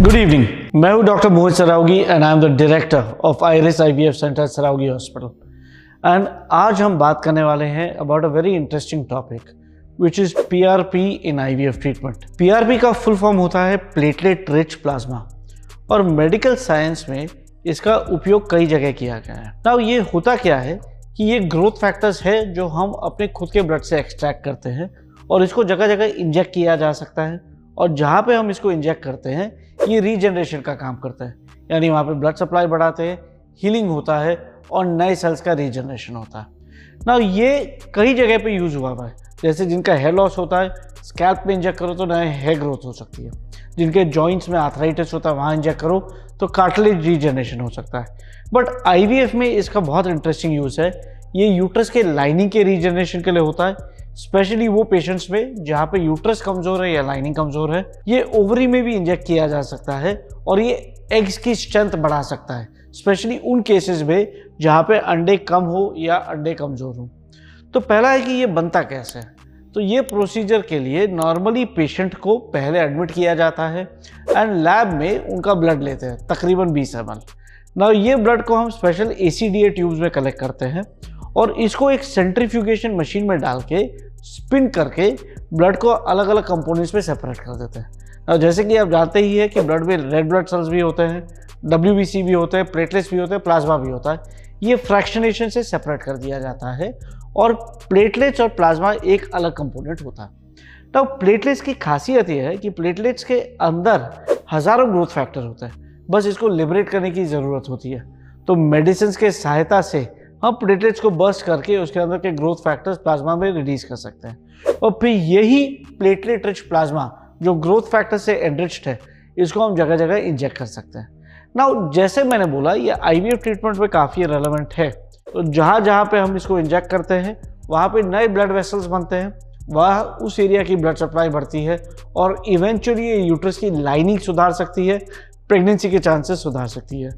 Good evening, मैं हूं doctor Mohit Saraogi and I am the director of iris IVF centre Saraogi hospital. And आज हम बात करने वाले हैं about a very interesting topic which is PRP in IVF treatment. PRP का फुल फॉर्म होता है प्लेटलेट रिच प्लाज्मा और मेडिकल साइंस में इसका उपयोग कई जगह किया गया है। नाउ ये होता क्या है कि ये ग्रोथ फैक्टर्स है जो हम अपने खुद के ब्लड से एक्सट्रैक्ट करते हैं और इसको जगह जगह इंजेक्ट किया जा सकता है और जहाँ पे हम इसको इंजेक्ट करते हैं ये रीजनरेशन का काम करता है, यानी वहाँ पे ब्लड सप्लाई बढ़ाते हैं, हीलिंग होता है और नए सेल्स का रीजनरेशन होता है। ना ये कई जगह पे यूज़ हुआ है, जैसे जिनका हेयर लॉस होता है स्कैल्प में इंजेक्ट करो तो नए हेयर ग्रोथ हो सकती है, जिनके जॉइंट्स में आर्थराइटिस होता है वहाँ इंजेक्ट करो तो कार्टिलेज रीजनरेशन हो सकता है। बट आईवीएफ में इसका बहुत इंटरेस्टिंग यूज़ है, ये यूट्रस के लाइनिंग के रीजनरेशन के लिए होता है, स्पेशली वो पेशेंट्स में जहाँ पे यूट्रस कमज़ोर है या लाइनिंग कमज़ोर है। ये ओवरी में भी इंजेक्ट किया जा सकता है और ये एग्स की स्ट्रेंथ बढ़ा सकता है, स्पेशली उन केसेस में जहाँ पे अंडे कम हो या अंडे कमज़ोर हो। तो पहला है कि ये बनता कैसे है। तो ये प्रोसीजर के लिए नॉर्मली पेशेंट को पहले एडमिट किया जाता है एंड लैब में उनका ब्लड लेते हैं तकरीबन 20 ml। ना ये ब्लड को हम स्पेशल ACDA ट्यूब्स में कलेक्ट करते हैं और इसको एक सेंट्रीफ्यूगेशन मशीन में डाल के स्पिन करके ब्लड को अलग अलग कंपोनेंट्स में सेपरेट कर देते हैं। और जैसे कि आप जानते ही है कि ब्लड में रेड ब्लड सेल्स भी होते हैं, WBC भी होते हैं, प्लेटलेट्स भी होते हैं, प्लाज्मा भी होता है। ये फ्रैक्शनेशन से सेपरेट कर दिया जाता है और प्लेटलेट्स और प्लाज्मा एक अलग कंपोनेंट होता है। तो प्लेटलेट्स की खासियत ये है कि प्लेटलेट्स के अंदर हज़ारों ग्रोथ फैक्टर होते हैं, बस इसको लिबरेट करने की ज़रूरत होती है। तो मेडिसिन के सहायता से हम प्लेटलेट्स को बर्स्ट करके उसके अंदर के ग्रोथ फैक्टर्स प्लाज्मा में रिलीज कर सकते हैं और फिर यही प्लेटलेट रिच प्लाज्मा जो ग्रोथ फैक्टर से एनरिच्ड है इसको हम जगह जगह इंजेक्ट कर सकते हैं। नाउ जैसे मैंने बोला ये आईवीएफ ट्रीटमेंट में काफ़ी रेलेवेंट है। तो जहाँ जहाँ पे हम इसको इंजेक्ट करते हैं वहाँ पे नए ब्लड वेसल्स बनते हैं, वहाँ उस एरिया की ब्लड सप्लाई बढ़ती है और इवेंचुअली ये यूट्रस की लाइनिंग सुधार सकती है, प्रेगनेंसी के चांसेस सुधार सकती है।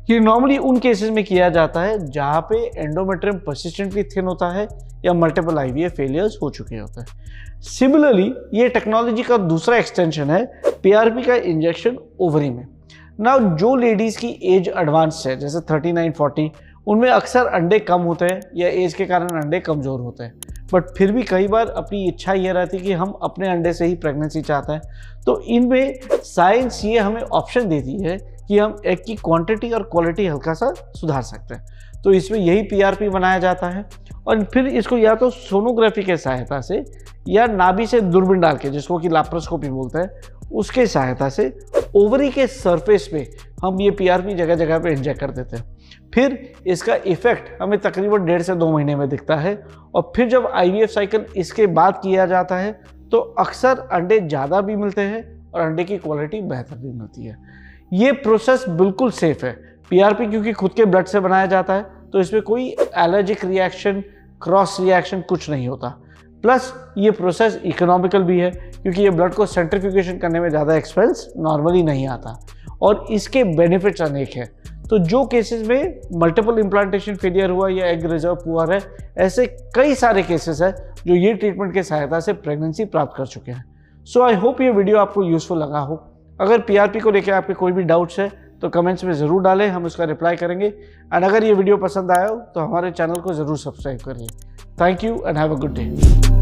ये नॉर्मली उन केसेस में किया जाता है जहाँ पे एंडोमेट्रियम परसिस्टेंटली थिन होता है या मल्टीपल आईवीएफ फेलियर्स हो चुके होते हैं। सिमिलरली ये टेक्नोलॉजी का दूसरा एक्सटेंशन है पीआरपी का इंजेक्शन ओवरी में। नाउ जो लेडीज़ की एज एडवांस है जैसे 39-40, उनमें अक्सर अंडे कम होते हैं या एज के कारण अंडे कमज़ोर होते हैं, बट फिर भी कई बार अपनी इच्छा ये रहती है कि हम अपने अंडे से ही प्रेगनेंसी चाहते हैं। तो इनमें साइंस ये हमें ऑप्शन देती है कि हम एग की क्वांटिटी और क्वालिटी हल्का सा सुधार सकते हैं। तो इसमें यही पीआरपी बनाया जाता है और फिर इसको या तो सोनोग्राफी के सहायता से या नाभि से दूरबीन डाल के, जिसको कि लैप्रोस्कोपी बोलते हैं, उसके सहायता से ओवरी के सरफेस पे हम ये पीआरपी जगह जगह पे इंजेक्ट कर देते हैं। फिर इसका इफेक्ट हमें तकरीबन 1.5 से 2 महीने में दिखता है और फिर जब आईवीएफ साइकिल इसके बाद किया जाता है तो अक्सर अंडे ज़्यादा भी मिलते हैं और अंडे की क्वालिटी बेहतर भी मिलती है। ये प्रोसेस बिल्कुल सेफ है। पीआरपी क्योंकि खुद के ब्लड से बनाया जाता है तो इसमें कोई एलर्जिक रिएक्शन, क्रॉस रिएक्शन कुछ नहीं होता। प्लस ये प्रोसेस इकोनॉमिकल भी है क्योंकि ये ब्लड को सेंट्रीफ्यूगेशन करने में ज़्यादा एक्सपेंस नॉर्मली नहीं आता और इसके बेनिफिट्स अनेक हैं। तो जो केसेस में मल्टीपल इम्प्लांटेशन फेलियर हुआ या एग रिजर्व पुअर है, ऐसे कई सारे केसेस हैं जो ये ट्रीटमेंट की सहायता से प्रेगनेंसी प्राप्त कर चुके हैं। सो आई होप ये वीडियो आपको यूजफुल लगा हो। अगर पीआरपी को लेकर आपके कोई भी डाउट्स है तो कमेंट्स में ज़रूर डालें, हम उसका रिप्लाई करेंगे। एंड अगर ये वीडियो पसंद आया हो तो हमारे चैनल को ज़रूर सब्सक्राइब करिए। Thank you and have a good day.